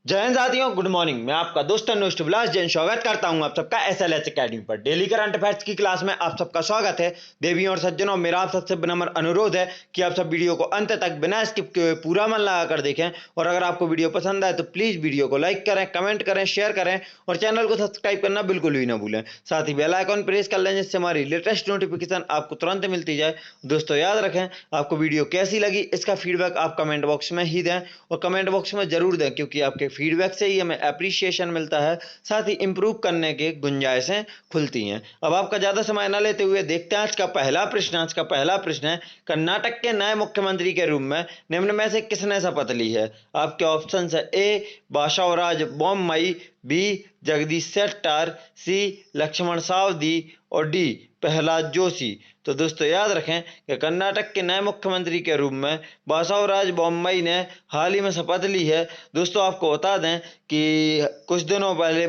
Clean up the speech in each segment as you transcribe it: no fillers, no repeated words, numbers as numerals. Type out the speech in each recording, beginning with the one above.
जय हिंद साथियों, good morning. मैं आपका दोस्त अनुष्ट विलास जैन स्वागत करता हूं आप सबका एसएलएच एकेडमी पर। डेली करंट अफेयर्स की क्लास में आप सबका स्वागत है। देवियों और सज्जनों, मेरा आप सबसे विनम्र अनुरोध है कि आप सब वीडियो को अंत तक बिना स्किप किए हुए पूरा मन लगाकर देखें। और अगर आपको वीडियो पसंद आए तो प्लीज वीडियो को लाइक करें, कमेंट करें, शेयर करें और चैनल को सब्सक्राइब करना बिल्कुल भी ना भूलें। साथ ही बेल आइकॉन प्रेस कर लें जिससे हमारी लेटेस्ट नोटिफिकेशन आपको तुरंत मिलती जाए। दोस्तों याद रखें, आपको वीडियो कैसी लगी इसका फीडबैक आप कमेंट बॉक्स में ही दें और कमेंट बॉक्स में जरूर दें, क्योंकि आपके फीडबैक से ही हमें अप्रिसिएशन मिलता है, साथ ही इंप्रूव करने की गुंजाइशें खुलती हैं। अब आपका ज्यादा समय न लेते हुए देखते हैं आज का पहला प्रश्न। आज का पहला प्रश्न है, कर्नाटक के नए मुख्यमंत्री के रूप में निम्न में से किसने शपथ ली है? आपके ऑप्शन है ए बासवराज बोम्मई, बी जगदीश शेट्टर, सी लक्ष्मण सावदी और डी प्रहलाद जोशी। तो दोस्तों याद रखें कि कर्नाटक के नए मुख्यमंत्री के रूप में बासवराज बोम्मई ने हाल ही में शपथ ली है। दोस्तों आपको बता दें कि कुछ दिनों पहले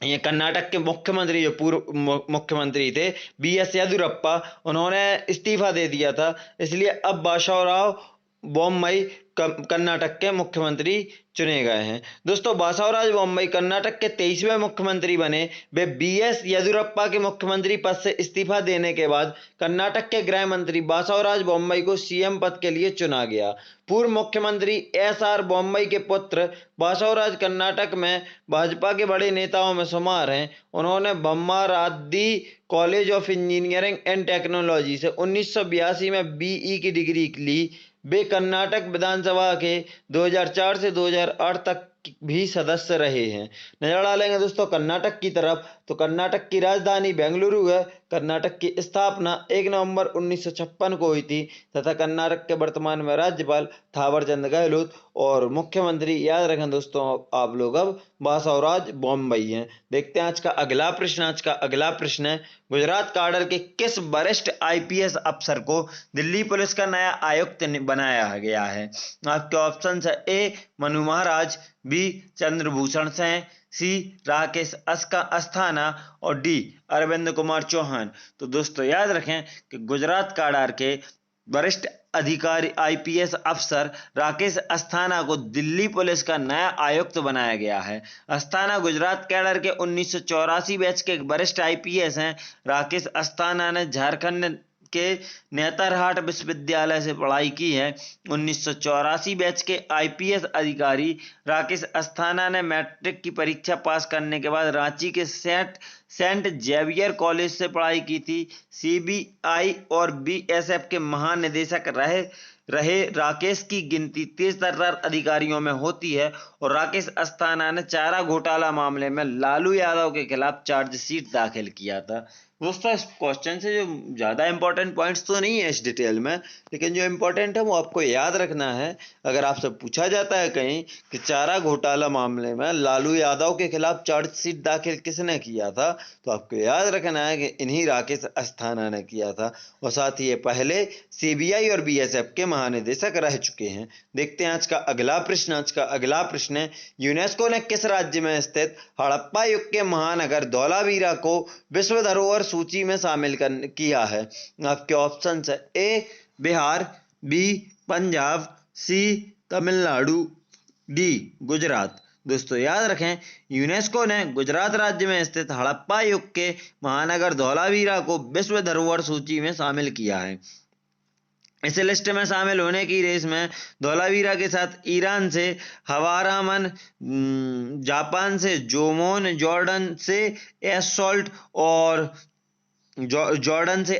ये कर्नाटक के मुख्यमंत्री, जो पूर्व मुख्यमंत्री थे बीएस येदियुरप्पा, उन्होंने इस्तीफा दे दिया था। इसलिए अब बासवराव बोम्मई कर्नाटक के मुख्यमंत्री चुने गए हैं। दोस्तों बासवराज बोम्मई कर्नाटक के 23वें मुख्यमंत्री बने। वे बीएस येदियुरप्पा के मुख्यमंत्री पद से इस्तीफा देने के बाद कर्नाटक के गृह मंत्री बासवराज बोम्मई को सीएम पद के लिए चुना गया। पूर्व मुख्यमंत्री एसआर बोम्मई के पुत्र बासवराज कर्नाटक में भाजपा के बड़े नेताओं में शुमार हैं। उन्होंने बम्माराद्दी college of engineering and technology से 1982 में बीई की डिग्री ली। वे कर्नाटक विधानसभा के 2004 से 2008 तक भी सदस्य रहे हैं। नजर डालेंगे दोस्तों कर्नाटक की तरफ, तो कर्नाटक की राजधानी बेंगलुरु है। कर्नाटक की स्थापना 1 नवंबर 1956 को हुई थी तथा कर्नाटक के वर्तमान में राज्यपाल थावरचंद गहलोत और मुख्यमंत्री, याद रखें दोस्तों आप लोग, अब बासवराज बोम्मई हैं। देखते हैं आज का अगला प्रश्न। आज का अगला प्रश्न है, गुजरात काडर के किस वरिष्ठ आईपीएस अफसर को दिल्ली पुलिस का नया आयुक्त बनाया गया है? आपके ऑप्शन है ए मनु महाराज, बी चंद्रभूषण सिंह, सी राकेश अस्थाना और डी अरविंद कुमार चौहान। तो दोस्तों याद रखें कि गुजरात काडर के वरिष्ठ अधिकारी आईपीएस अफसर राकेश अस्थाना को दिल्ली पुलिस का नया आयुक्त बनाया गया है। अस्थाना गुजरात कैडर के 1984 बैच के वरिष्ठ आईपीएस हैं। राकेश अस्थाना ने झारखंड के नेतरहाट विश्वविद्यालय से पढ़ाई की है। 1984 बैच के आईपीएस अधिकारी राकेश अस्थाना ने मैट्रिक की परीक्षा पास करने के बाद रांची के सेंट जेवियर कॉलेज से पढ़ाई की थी। सीबीआई और बीएसएफ के महानिदेशक रहे राकेश की गिनती तेज तर्रार अधिकारियों में होती है और राकेश अस्थाना ने चारा घोटाला मामले में लालू यादव के खिलाफ चार्जशीट दाखिल किया था। दोस्तों इस क्वेश्चन से जो ज़्यादा इंपॉर्टेंट पॉइंट्स तो नहीं है इस डिटेल में, लेकिन जो इंपॉर्टेंट है वो आपको याद रखना है। अगर आपसे पूछा जाता है कहीं कि चारा घोटाला मामले में लालू यादव के खिलाफ चार्जशीट दाखिल किसने किया था, तो आपको याद रखना है कि इन्हीं राकेश अस्थाना ने किया था। और साथ ही ये पहले सीबीआई और बीएसएफ के महानिदेशक रह चुके हैं। देखते हैं आज का अगला प्रश्न। आज का अगला प्रश्न है, यूनेस्को ने किस राज्य में स्थित हड़प्पा युग के महानगर धौलावीरा को विश्व धरोहर सूची में शामिल किया है? आपके ऑप्शन है ए बिहार, बी पंजाब, सी तमिलनाडु, डी गुजरात। दोस्तों याद रखें यूनेस्को ने गुजरात राज्य में स्थित हड़प्पा युग के महानगर धौलावीरा को विश्व धरोहर सूची में शामिल किया है। इस लिस्ट में शामिल होने की रेस में धौलावीरा के साथ ईरान से हवारामन, जापान से जोमोन, जॉर्डन से एससॉल्ट और फ्रांस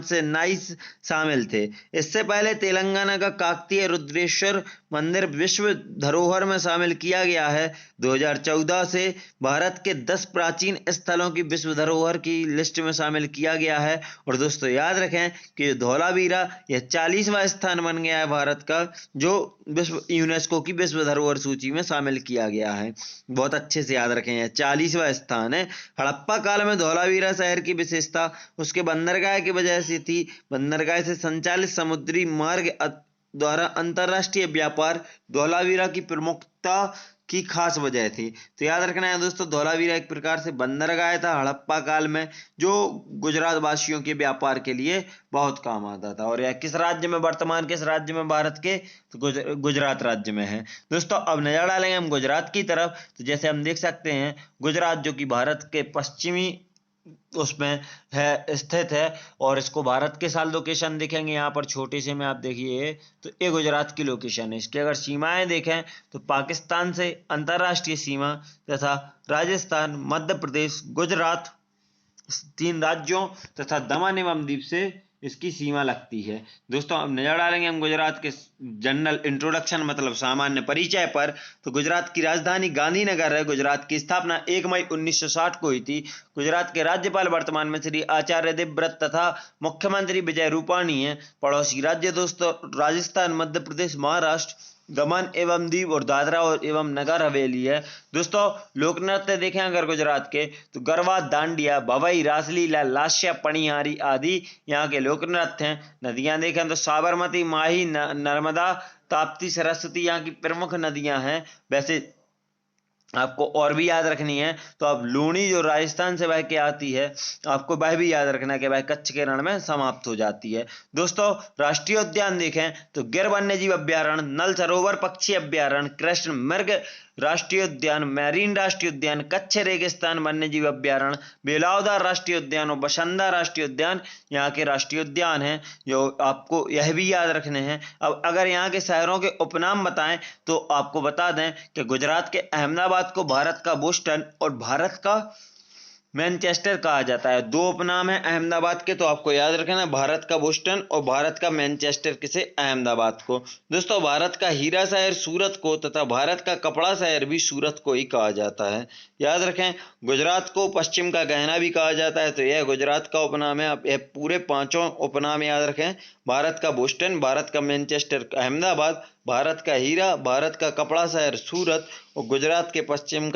से नाइस शामिल थे। इससे पहले तेलंगाना का काकतीय रुद्रेश्वर मंदिर विश्व धरोहर में शामिल किया गया है। 2014 से भारत के 10 प्राचीन स्थलों की विश्व धरोहर की लिस्ट में शामिल किया गया है। और दोस्तों याद रखें कि धौलावीरा यह 40वां स्थान बन गया है भारत का, जो यूनेस्को की विश्व धरोहर सूची में शामिल किया गया है। बहुत अच्छे से याद रखें, यह 40वां स्थान है। हड़प्पा काल में धौलावीरा शहर की विशेषता उसके बंदरगाह की वजह से थी। बंदरगाह से संचालित समुद्री मार्ग द्वारा अंतरराष्ट्रीय व्यापार धौलावीरा की प्रमुखता की खास वजह थी। तो याद रखना है दोस्तों, धौलावीरा एक प्रकार से बंदरगाह था हड़प्पा काल में, जो गुजरात वासियों के व्यापार के लिए बहुत काम आता था। और यह किस राज्य में, वर्तमान किस राज्य में भारत के, तो गुजरात राज्य में है। दोस्तों अब नजर डालेंगे हम गुजरात की तरफ। तो जैसे हम देख सकते हैं, गुजरात जो कि भारत के पश्चिमी उसमें है, स्थित है। और इसको भारत के साथ लोकेशन देखेंगे यहाँ पर छोटे से में, आप देखिए तो ये गुजरात की लोकेशन है। इसकी अगर सीमाएं देखें तो पाकिस्तान से अंतर्राष्ट्रीय सीमा तथा राजस्थान, मध्य प्रदेश, गुजरात, 3 राज्यों तथा दमन एवं दीव से इसकी सीमा लगती है। दोस्तों अब नजर डालेंगे हम गुजरात के जनरल इंट्रोडक्शन मतलब सामान्य परिचय पर। तो गुजरात की राजधानी गांधीनगर है। गुजरात की स्थापना 1 मई 1960 को हुई थी। गुजरात के राज्यपाल वर्तमान में श्री आचार्य देवव्रत तथा मुख्यमंत्री विजय रूपाणी हैं। पड़ोसी राज्य दोस्तों राजस्थान, मध्य प्रदेश, महाराष्ट्र, दमन एवं दीव और दादरा और एवं नगर हवेली है। दोस्तों लोक नृत्य देखें अगर गुजरात के, तो गरबा, दांडिया, भवई, रासलीला, लास्या, पणिहारी आदि यहाँ के लोक नृत्य हैं। नदियां देखें तो साबरमती, माही, नर्मदा, ताप्ती, सरस्वती यहाँ की प्रमुख नदियां हैं। वैसे आपको और भी याद रखनी है तो अब लूणी जो राजस्थान से बह के आती है, आपको वह भी याद रखना है कि वह कच्छ के रण में समाप्त हो जाती है। दोस्तों राष्ट्रीय उद्यान देखें तो गिर वन्यजीव अभ्यारण्य, नल सरोवर पक्षी अभ्यारण्य, कृष्ण मृग राष्ट्रीय उद्यान, मैरीन राष्ट्रीय उद्यान, कच्छ रेगिस्तान वन्यजीव अभ्यारण्य, बेलावदार राष्ट्रीय उद्यान और बसंदा राष्ट्रीय उद्यान यहाँ के राष्ट्रीय उद्यान हैं, जो आपको यह भी याद रखने हैं। अब अगर यहाँ के शहरों के उपनाम बताएं तो आपको बता दें कि गुजरात के अहमदाबाद को भारत का बोस्टन और भारत का मैनचेस्टर कहा जाता है। 2 उपनाम है अहमदाबाद के, तो आपको याद रखना है भारत का बोस्टन और भारत का मैनचेस्टर किसे, अहमदाबाद को। दोस्तों भारत का हीरा शहर सूरत को तथा भारत का कपड़ा शहर भी सूरत को ही कहा जाता है। याद रखें गुजरात को पश्चिम का गहना भी कहा जाता है, तो यह गुजरात का उपनाम है। आप यह पूरे 5 उपनाम याद रखें, भारत का बोस्टन, भारत का मैनचेस्टर अहमदाबाद, भारत का हीरा, भारत का कपड़ा शहर सूरत और गुजरात के पश्चिम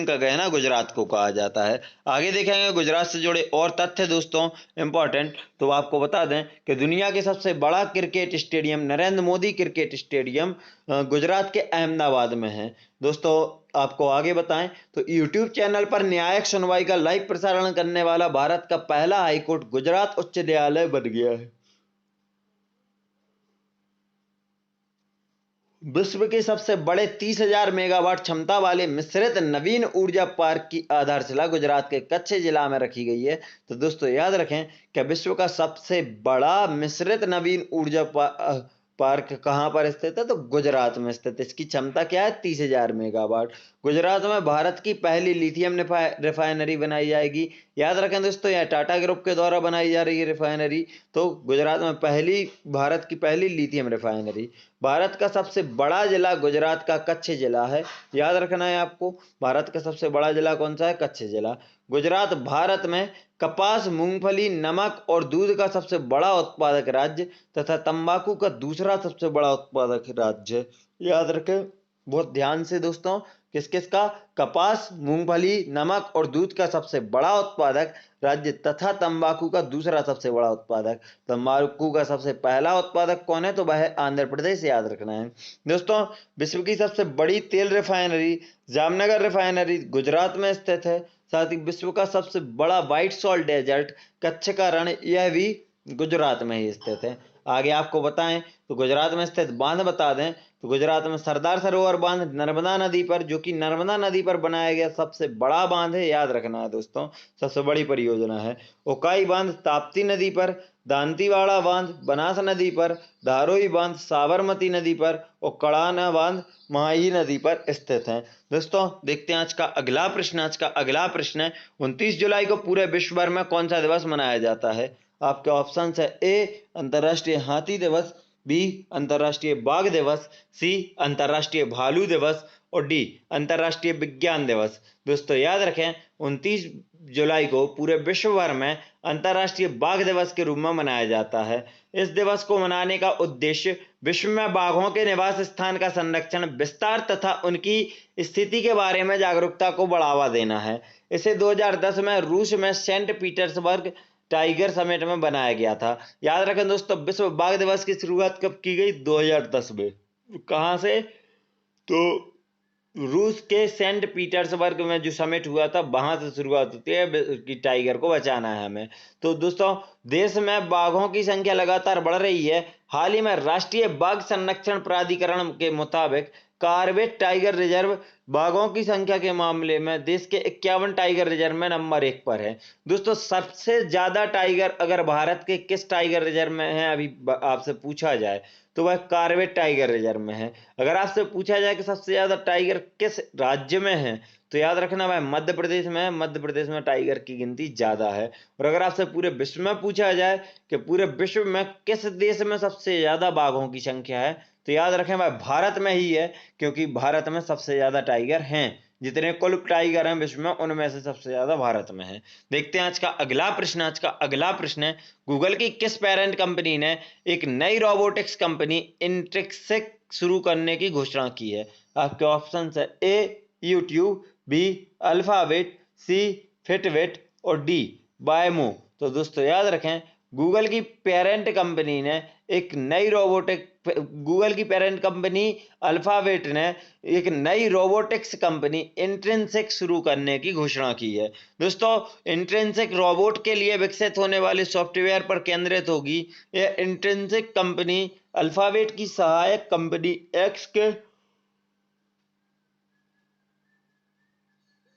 का गहना गुजरात को कहा जाता है। आगे देखेंगे गुजरात से जुड़े और तथ्य दोस्तों इंपॉर्टेंट। तो आपको बता दें कि दुनिया के सबसे बड़ा cricket stadium Narendra Modi cricket stadium Gujarat के अहमदाबाद में है। दोस्तों आपको आगे बताएं तो यूट्यूब चैनल पर न्यायिक सुनवाई का लाइव प्रसारण करने वाला भारत का पहला हाईकोर्ट गुजरात उच्च न्यायालय बन गया है। विश्व के सबसे बड़े 30,000 मेगावाट क्षमता वाले मिश्रित नवीन ऊर्जा पार्क की आधारशिला गुजरात के कच्छ जिला में रखी गई है। तो दोस्तों याद रखें कि विश्व का सबसे बड़ा मिश्रित नवीन ऊर्जा पार्क कहाँ पर स्थित है, तो गुजरात में स्थित है। इसकी क्षमता क्या है, 30,000 मेगावाट। गुजरात में भारत की पहली लिथियम रिफाइनरी बनाई जाएगी। याद रखें दोस्तों यह टाटा ग्रुप के द्वारा बनाई जा रही है रिफाइनरी। तो गुजरात में भारत की पहली लिथियम रिफाइनरी। भारत का सबसे बड़ा जिला गुजरात का कच्छ जिला है। याद रखना है आपको, भारत का सबसे बड़ा जिला कौन सा है, कच्छ जिला। गुजरात भारत में कपास, मूंगफली, नमक और दूध का सबसे बड़ा उत्पादक राज्य तथा तंबाकू का दूसरा सबसे बड़ा उत्पादक राज्य। याद रखें बहुत ध्यान से दोस्तों, किस किस का, कपास, मूंगफली, नमक और दूध का सबसे बड़ा उत्पादक राज्य तथा तंबाकू का दूसरा सबसे बड़ा उत्पादक। तंबाकू का सबसे पहला उत्पादक कौन है, तो वह है आंध्र प्रदेश। याद रखना है दोस्तों। विश्व की सबसे बड़ी तेल रिफाइनरी जामनगर रिफाइनरी गुजरात में स्थित है। साथ ही विश्व का सबसे बड़ा व्हाइट सॉल्ट डेजर्ट कच्छ का रण, यह भी गुजरात में ही स्थित है। आगे आपको बताएं तो गुजरात में स्थित बांध बता दें तो गुजरात में सरदार सरोवर बांध नर्मदा नदी पर, जो कि नर्मदा नदी पर बनाया गया सबसे बड़ा बांध है। याद रखना है दोस्तों, सबसे बड़ी परियोजना है। उकाई बांध ताप्ती नदी पर, दांतीवाड़ा बांध बनास नदी पर, धारोई बांध साबरमती नदी पर और कड़ाना बांध माही नदी पर स्थित है। दोस्तों देखते हैं आज का अगला प्रश्न। आज का अगला प्रश्न है 29 जुलाई को पूरे विश्व भर में कौन सा दिवस मनाया जाता है। आपके ऑप्शन है ए अंतर्राष्ट्रीय हाथी दिवस, बी अंतर्राष्ट्रीय बाघ दिवस, सी अंतर्राष्ट्रीय भालू दिवस और डी अंतर्राष्ट्रीय विज्ञान दिवस। दोस्तों याद रखें 29 जुलाई को पूरे विश्व भर में अंतर्राष्ट्रीय बाघ दिवस के रूप में मनाया जाता है। इस दिवस को मनाने का उद्देश्य विश्व में बाघों के निवास स्थान का संरक्षण, विस्तार तथा उनकी स्थिति के बारे में जागरूकता को बढ़ावा देना है। इसे 2010 में रूस में सेंट पीटर्सबर्ग टाइगर समिट में बनाया गया था। याद रखें दोस्तों, विश्व बाघ दिवस की शुरुआत कब की गई? 2010 में। कहाँ से? तो रूस के सेंट पीटर्सबर्ग में जो समिट हुआ था, वहां से शुरुआत होती है कि टाइगर को बचाना है हमें। तो दोस्तों, देश में बाघों की संख्या लगातार बढ़ रही है। हाल ही में राष्ट्रीय बाघ संरक्षण प्राधिकरण के मुताबिक कॉर्बेट टाइगर रिजर्व बाघों की संख्या के मामले में देश के 51 टाइगर रिजर्व में नंबर 1 पर है। दोस्तों, सबसे ज्यादा टाइगर अगर भारत के किस टाइगर रिजर्व में है, अभी आपसे पूछा जाए तो वह कॉर्बेट टाइगर रिजर्व में है। अगर आपसे पूछा जाए कि सबसे ज्यादा टाइगर किस राज्य में है, तो याद रखना भाई मध्य प्रदेश में है। मध्य प्रदेश में टाइगर की गिनती ज्यादा है। और अगर आपसे पूरे विश्व में पूछा जाए कि पूरे विश्व में किस देश में सबसे ज्यादा बाघों की संख्या है, तो याद रखें भाई भारत में ही है, क्योंकि भारत में सबसे ज्यादा टाइगर हैं। जितने कुल टाइगर हैं विश्व में, उनमें से सबसे ज्यादा भारत में है। देखते हैं आज का अगला प्रश्न। आज का अगला प्रश्न है, गूगल की किस पेरेंट कंपनी ने एक नई रोबोटिक्स कंपनी इंट्रिक्सिक शुरू करने की घोषणा की है? आपके ऑप्शन है ए यूट्यूब, बी अल्फाबेट, सी फिटबिट और डी बायमो। तो दोस्तों याद रखें, गूगल की पेरेंट कंपनी ने एक नई रोबोटिक गूगल की पेरेंट कंपनी अल्फाबेट ने एक नई रोबोटिक्स कंपनी इंट्रिंसिक शुरू करने की घोषणा की है। दोस्तों, इंट्रिंसिक रोबोट के लिए विकसित होने वाले सॉफ्टवेयर पर केंद्रित होगी। यह इंट्रिंसिक कंपनी अल्फाबेट की सहायक कंपनी एक्स के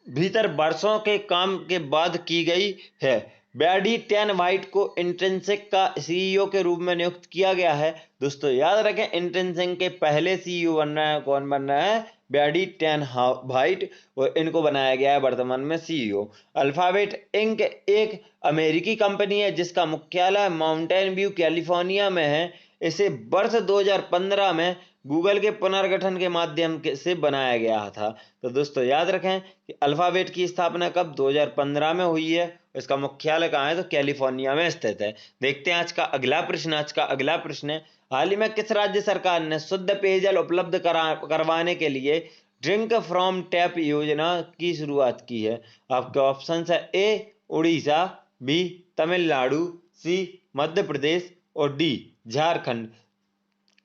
भीतर वर्षों के काम के बाद की गई है। बैडी टेन वाइट को इंट्रिंसिक का सीईओ के रूप में नियुक्त किया गया है। दोस्तों याद रखें, इंट्रिंसिक के पहले सीईओ बन रहे हैं, कौन बन रहा है? बैडी टेन वाइट, और इनको बनाया गया है वर्तमान में सीईओ। अल्फाबेट इंक एक अमेरिकी कंपनी है जिसका मुख्यालय माउंटेन व्यू कैलिफोर्निया में है। इसे वर्ष 2015 में गूगल के पुनर्गठन के माध्यम से बनाया गया था। तो दोस्तों याद रखें कि अल्फाबेट की स्थापना कब? 2015 में हुई है। इसका मुख्यालय कहाँ है? तो कैलिफोर्निया में स्थित है। देखते हैं आज का अगला प्रश्न। आज का अगला प्रश्न है, हाल ही में किस राज्य सरकार ने शुद्ध पेयजल उपलब्ध करवाने के लिए ड्रिंक फ्रॉम टैप योजना की शुरुआत की है? आपके ऑप्शन है ए उड़ीसा, बी तमिलनाडु, सी मध्य प्रदेश और डी झारखंड।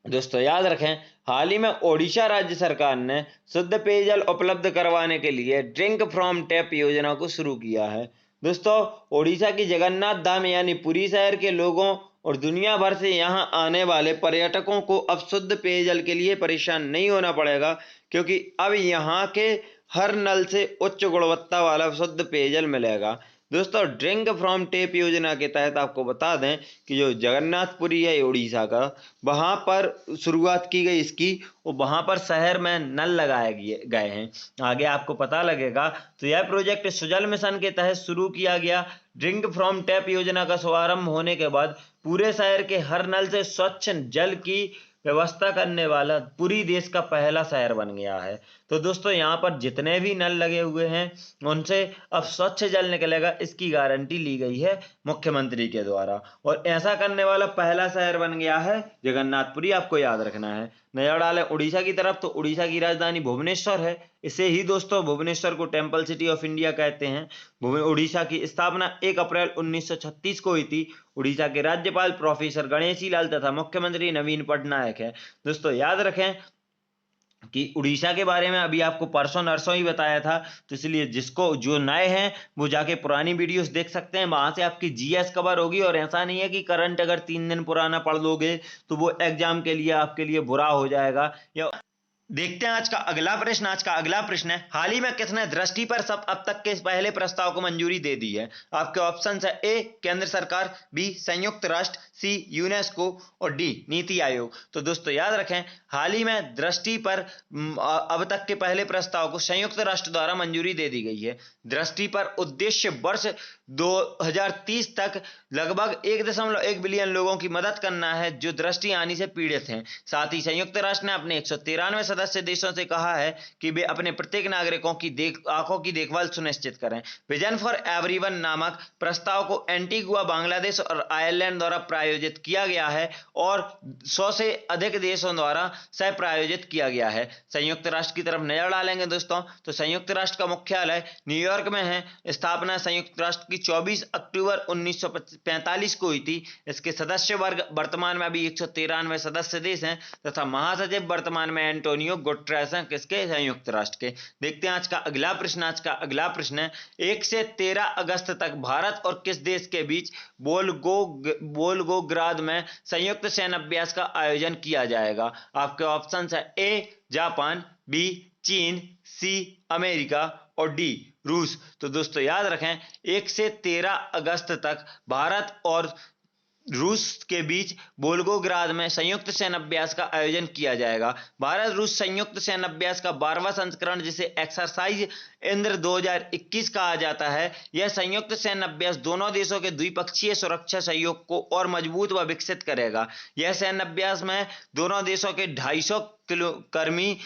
दोस्तों याद रखें, हाल ही में ओडिशा राज्य सरकार ने शुद्ध पेयजल उपलब्ध करवाने के लिए ड्रिंक फ्रॉम टैप योजना को शुरू किया है। दोस्तों, ओडिशा की जगन्नाथ धाम यानी पुरी शहर के लोगों और दुनिया भर से यहां आने वाले पर्यटकों को अब शुद्ध पेयजल के लिए परेशान नहीं होना पड़ेगा, क्योंकि अब यहां के हर नल से उच्च गुणवत्ता वाला शुद्ध पेयजल मिलेगा। दोस्तों, ड्रिंक फ्रॉम टेप योजना के तहत आपको बता दें कि जो जगन्नाथपुरी है उड़ीसा का, वहां पर शुरुआत की गई इसकी, और वहां पर शहर में नल लगाए गए हैं। आगे आपको पता लगेगा। तो यह प्रोजेक्ट सुजल मिशन के तहत शुरू किया गया। ड्रिंक फ्रॉम टैप योजना का शुभारंभ होने के बाद पूरे शहर के हर नल से स्वच्छ जल की व्यवस्था करने वाला पूरी देश का पहला शहर बन गया है। तो दोस्तों, यहाँ पर जितने भी नल लगे हुए हैं उनसे अब स्वच्छ जल निकलेगा, इसकी गारंटी ली गई है मुख्यमंत्री के द्वारा। और ऐसा करने वाला पहला शहर बन गया है जगन्नाथपुरी, आपको याद रखना है। नजर डालें उड़ीसा की तरफ, तो उड़ीसा की राजधानी भुवनेश्वर है। इसे ही दोस्तों भुवनेश्वर को टेम्पल सिटी ऑफ इंडिया कहते हैं। उड़ीसा की स्थापना 1 अप्रैल 1936 को हुई थी। उड़ीसा के राज्यपाल प्रोफेसर गणेशी लाल तथा मुख्यमंत्री नवीन पटनायक है। दोस्तों याद रखें कि उड़ीसा के बारे में अभी आपको परसों नरसों ही बताया था, तो इसलिए जिसको जो नए हैं वो जाके पुरानी वीडियोस देख सकते हैं, वहां से आपकी जीएस कवर होगी। और ऐसा नहीं है कि करंट अगर 3 दिन पुराना पढ़ लोगे तो वो एग्जाम के लिए आपके लिए बुरा हो जाएगा। या देखते हैं आज का अगला प्रश्न। आज का अगला प्रश्न है, हाल ही में किसने दृष्टि पर सब अब तक के पहले प्रस्ताव को मंजूरी दे दी है? आपके ऑप्शन है ए केंद्र सरकार, बी संयुक्त राष्ट्र, सी यूनेस्को और डी नीति आयोग। तो दोस्तों याद रखें, हाल ही में दृष्टि पर अब तक के पहले प्रस्ताव को संयुक्त राष्ट्र द्वारा मंजूरी दे दी गई है। दृष्टि पर उद्देश्य वर्ष 2030 तक लगभग 1.1 बिलियन लोगों की मदद करना है जो दृष्टि हानि से पीड़ित हैं। साथ ही संयुक्त राष्ट्र ने अपने 193 सदस्य देशों से कहा है कि वे अपने प्रत्येक नागरिकों की आंखों की देखभाल सुनिश्चित करें। विजन फॉर एवरीवन नामक प्रस्ताव को एंटीगुआ, बांग्लादेश और आयरलैंड द्वारा प्रायोजित किया गया है और 100 से अधिक देशों द्वारा सह प्रायोजित किया गया है। संयुक्त राष्ट्र की तरफ नजर डालेंगे दोस्तों, तो संयुक्त राष्ट्र का मुख्यालय न्यूयॉर्क में है। स्थापना संयुक्त राष्ट्र की 24 अक्टूबर 1945 को हुई थी। इसके सदस्य वर्ग वर्तमान में अभी 193 सदस्य देश हैं तथा महासचिव वर्तमान में एंटोनियो गुटेरेस हैं, किसके? संयुक्त राष्ट्र के। देखते हैं आज का अगला प्रश्न। आज का अगला प्रश्न है 1 से 13 अगस्त तक भारत और किस देश के बीच वोल्गोग्राद में संयुक्त सैन्य अभ्यास का आयोजन किया जाएगा? आपके ऑप्शन है ए जापान, बी चीन, सी अमेरिका और डी रूस। तो दोस्तों याद रखें 1 से 13 अगस्त तक भारत और रूस के बीच वोल्गोग्राद में संयुक्त सैन्य अभ्यास का आयोजन किया जाएगा। भारत रूस संयुक्त सैन्य अभ्यास का 12वां संस्करण, जिसे एक्सरसाइज इंद्र 2021 कहा जाता है, यह संयुक्त सैन्य अभ्यास दोनों देशों के द्विपक्षीय सुरक्षा सहयोग को और मजबूत व विकसित करेगा। यह सैन्य अभ्यास में दोनों देशों के 250 कर्मी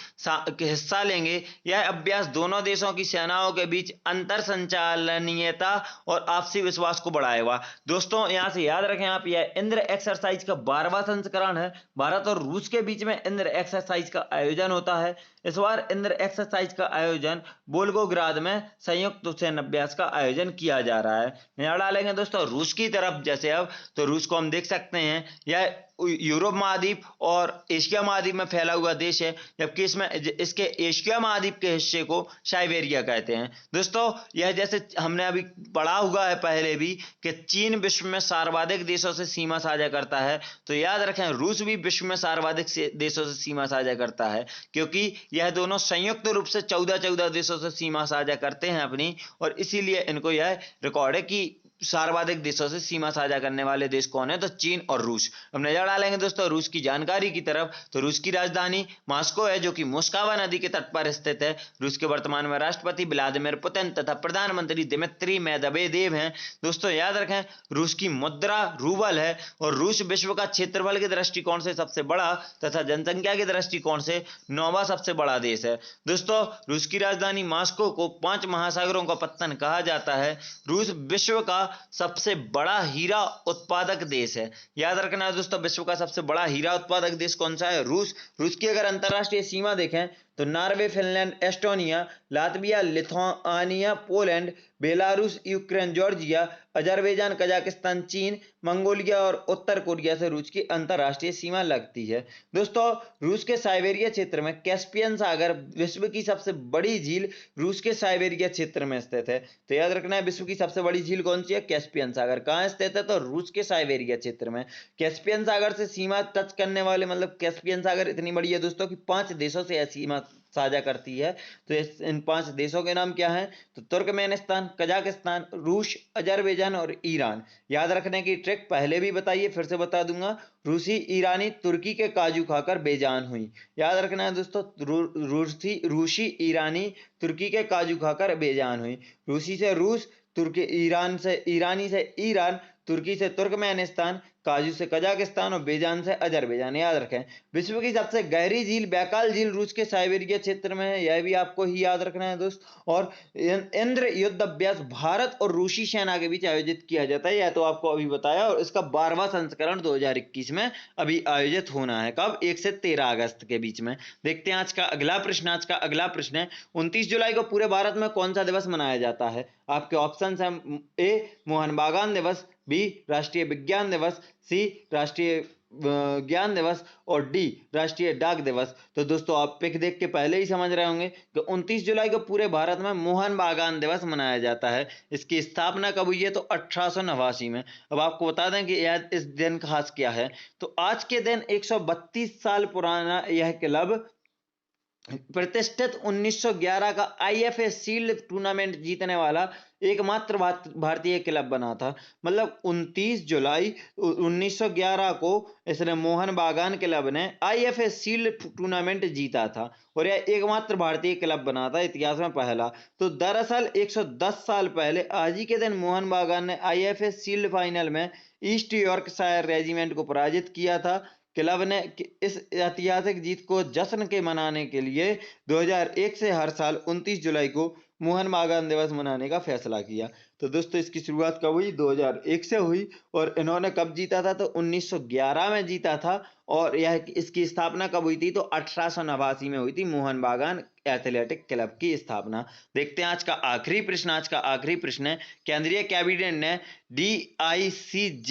हिस्सा लेंगे। यह अभ्यास दोनों देशों की सेनाओं के बीच अंतर संचालनीयता और आपसी विश्वास को बढ़ाएगा। दोस्तों यहां से याद रखें आप, यह इंद्र एक्सरसाइज का 12वां संस्करण है। भारत और रूस के बीच में इंद्र एक्सरसाइज का आयोजन होता है। इस बार इंद्र एक्सरसाइज का आयोजन वोल्गोग्राद में संयुक्त सैन्य अभ्यास का आयोजन किया जा रहा है। नजर डालेंगे दोस्तों रूस की तरफ, जैसे अब तो रूस को हम देख सकते हैं यह यूरोप महाद्वीप और एशिया महाद्वीप में फैला हुआ देश है, जबकि इसमें इसके एशिया महाद्वीप के हिस्से को साइबेरिया कहते हैं। दोस्तों यह जैसे हमने अभी पढ़ा हुआ है पहले भी कि चीन विश्व में सर्वाधिक देशों से सीमा साझा करता है, तो याद रखें रूस भी विश्व में सर्वाधिक देशों से सीमा साझा करता है, क्योंकि यह दोनों संयुक्त रूप से 14 देशों से सीमा साझा करते हैं अपनी, और इसीलिए इनको यह रिकॉर्ड है कि सर्वाधिक देशों से सीमा साझा करने वाले देश कौन है? तो चीन और रूस। अब नजर डालेंगे दोस्तों रूस की जानकारी की तरफ, तो रूस की राजधानी मॉस्को है, जो कि मोस्कवा नदी के तट पर स्थित है। रूस के वर्तमान में राष्ट्रपति व्लादिमीर पुतिन तथा प्रधानमंत्री दिमित्री मेदवेदेव हैं। दोस्तों याद रखें रूस की मुद्रा रूबल है, और रूस विश्व का क्षेत्रफल के दृष्टिकोण से सबसे बड़ा तथा जनसंख्या के दृष्टिकोण से 9वां सबसे बड़ा देश है। दोस्तों रूस की राजधानी मॉस्को को 5 महासागरों का पत्तन कहा जाता है। रूस विश्व का सबसे बड़ा हीरा उत्पादक देश है। याद रखना है दोस्तों विश्व का सबसे बड़ा हीरा उत्पादक देश कौन सा है? रूस। रूस की अगर अंतरराष्ट्रीय सीमा देखें तो Norway, Finland, Estonia, Latvia, Lithuania, Poland, Belarus, Ukraine, Georgia, Azerbaijan, Kazakhstan, चीन, मंगोलिया और उत्तर कोरिया से रूस की अंतरराष्ट्रीय सीमा लगती है। दोस्तों रूस के साइबेरिया क्षेत्र में कैस्पियन सागर, विश्व की सबसे बड़ी झील, रूस के साइबेरिया क्षेत्र में स्थित है। तो याद रखना है विश्व की सबसे बड़ी झील कौन सी है? कैस्पियन सागर। कहाँ स्थित है? तो रूस के साइबेरिया क्षेत्र में। कैस्पियन सागर से सीमा टच करने वाले, मतलब कैस्पियन सागर इतनी बड़ी है दोस्तों कि 5 देशों से सीमा साझा करती है। तो इन 5 देशों के नाम क्या हैं? तो तुर्कमेनिस्तान, कजाकिस्तान, रूस, अजरबैजान और ईरान। याद रखने की ट्रिक पहले भी बताइए, फिर से बता दूंगा, रूसी ईरानी तुर्की के काजू खाकर बेजान हुई। याद रखना है दोस्तों रूसी ईरानी तुर्की के काजू खाकर बेजान हुई। रूसी से रूस, तुर्की ईरान से ईरानी से ईरान, तुर्की से तुर्कमेनिस्तान, काजू से कजाकिस्तान और बेजान से अजरबैजान। याद रखें विश्व की सबसे गहरी झील बैकाल झील रूस के साइबेरिया क्षेत्र में है, यह भी आपको ही याद रखना है दोस्त। और इंद्र युद्ध अभ्यास भारत और रूसी सेना के बीच आयोजित किया जाता है, यह तो आपको अभी बताया, और इसका 12वां संस्करण 2021 में अभी आयोजित होना है। कब? 1 से 13 अगस्त के बीच में। देखते हैं आज का अगला प्रश्न। आज का अगला प्रश्न है 29 जुलाई को पूरे भारत में कौन सा दिवस मनाया जाता है? आपके ऑप्शन है ए मोहन बागान दिवस, बी राष्ट्रीय विज्ञान दिवस, सी राष्ट्रीय ज्ञान दिवस और डी राष्ट्रीय डाक दिवस। तो दोस्तों आप पिक देख के पहले ही समझ रहे होंगे कि 29 जुलाई को पूरे भारत में मोहन बागान दिवस मनाया जाता है। इसकी स्थापना कब हुई है? तो 1889 में। अब आपको बता दें कि यह इस दिन खास क्या है। तो आज के दिन 132 साल पुराना यह क्लब प्रतिष्ठित 1911 का आईएफए शील्ड टूर्नामेंट जीतने वाला एकमात्र भारतीय क्लब बना था। मतलब 29 जुलाई 1911 को इसने मोहन बागान क्लब ने आईएफए शील्ड टूर्नामेंट जीता था, और यह एकमात्र भारतीय क्लब बना था, इतिहास में पहला। तो दरअसल 110 साल पहले आज ही के दिन मोहन बागान ने आईएफए शील्ड फाइनल में ईस्ट यॉर्कशायर रेजिमेंट को पराजित किया था। क्लब ने इस ऐतिहासिक जीत को जश्न के मनाने के लिए 2001 से हर साल 29 जुलाई को मोहन बागान दिवस मनाने का फैसला किया। तो दोस्तों इसकी शुरुआत कब हुई? 2001 से हुई। और इन्होंने कब जीता था? तो 1911 में जीता था। और यह इसकी स्थापना कब हुई थी? तो 1889 में हुई थी मोहन बागान एथलेटिक क्लब की स्थापना। देखते हैं आज का आखिरी प्रश्न। आज का आखिरी प्रश्न है, केंद्रीय कैबिनेट ने DICJEC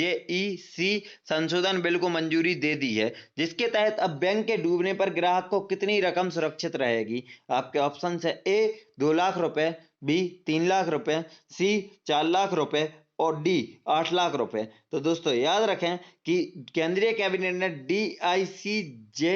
संशोधन बिल को मंजूरी दे दी है, जिसके तहत अब बैंक के डूबने पर ग्राहक को कितनी रकम सुरक्षित रहेगी? आपके ऑप्शन है ए 2 लाख रुपए, बी 3 लाख रुपए, सी 4 लाख रुपए और डी 8 लाख रुपए। तो दोस्तों याद रखें कि केंद्रीय कैबिनेट ने DICJEC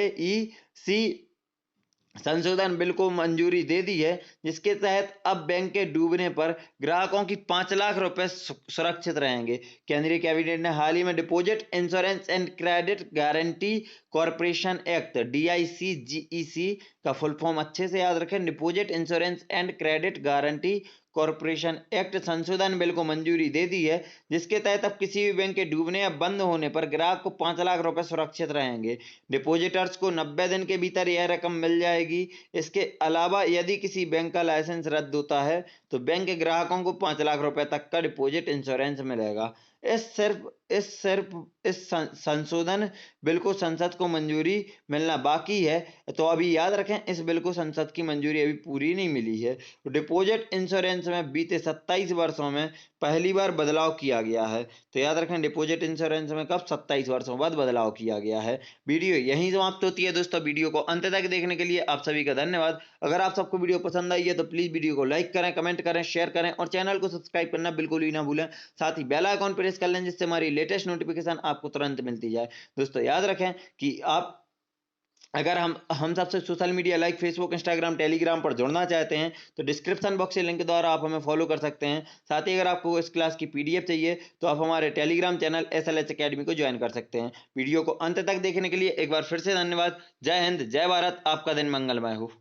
संशोधन बिल को मंजूरी दे दी है, जिसके तहत अब बैंक के डूबने पर ग्राहकों की 5 लाख रुपए सुरक्षित रहेंगे। केंद्रीय कैबिनेट ने हाल ही में deposit insurance and credit guarantee corporation act DICGEC का फुल फॉर्म अच्छे से याद रखें, deposit insurance and credit guarantee corporation act संशोधन बिल को मंजूरी दे दी है, जिसके तहत अब किसी भी बैंक के डूबने या बंद होने पर ग्राहक को 5 लाख रुपए सुरक्षित रहेंगे। डिपॉजिटर्स को 90 दिन के भीतर यह रकम मिल जाएगी। इसके अलावा यदि किसी बैंक का लाइसेंस रद्द होता है तो बैंक के ग्राहकों को 5 लाख रुपए तक का डिपॉजिट इंश्योरेंस मिलेगा। इस संशोधन बिल को संसद को मंजूरी मिलना बाकी है। तो अभी याद रखें, इस बिल को संसद की मंजूरी अभी पूरी नहीं मिली है। डिपॉजिट इंश्योरेंस में बीते 27 वर्षों में पहली बार बदलाव किया गया है। तो याद रखें, डिपॉजिट इंश्योरेंस में कब? 27 वर्षों बाद बदलाव किया गया है। वीडियो यहीं समाप्त होती है दोस्तों। वीडियो को अंत तक देखने के लिए आप सभी का धन्यवाद। अगर आप सबको वीडियो पसंद आई है तो प्लीज वीडियो को लाइक करें, कमेंट करें, शेयर करें और चैनल को सब्सक्राइब करना बिल्कुल ही ना भूलें। साथ ही बेल आइकॉन प्रेस कर लें, जिससे हमारी लेटेस्ट नोटिफिकेशन आपको तुरंत मिलती जाए। दोस्तों याद रखें कि आप अगर हम सबसे social media like Facebook, Instagram, Telegram पर जुड़ना चाहते हैं तो डिस्क्रिप्शन बॉक्स से लिंक द्वारा आप हमें फॉलो कर सकते हैं। साथ ही अगर आपको इस क्लास की PDF चाहिए तो आप हमारे टेलीग्राम चैनल SLH अकेडमी को ज्वाइन कर सकते हैं। वीडियो को अंत तक देखने के लिए एक बार फिर से धन्यवाद। जय हिंद, जय भारत, आपका दिन मंगलमय हो।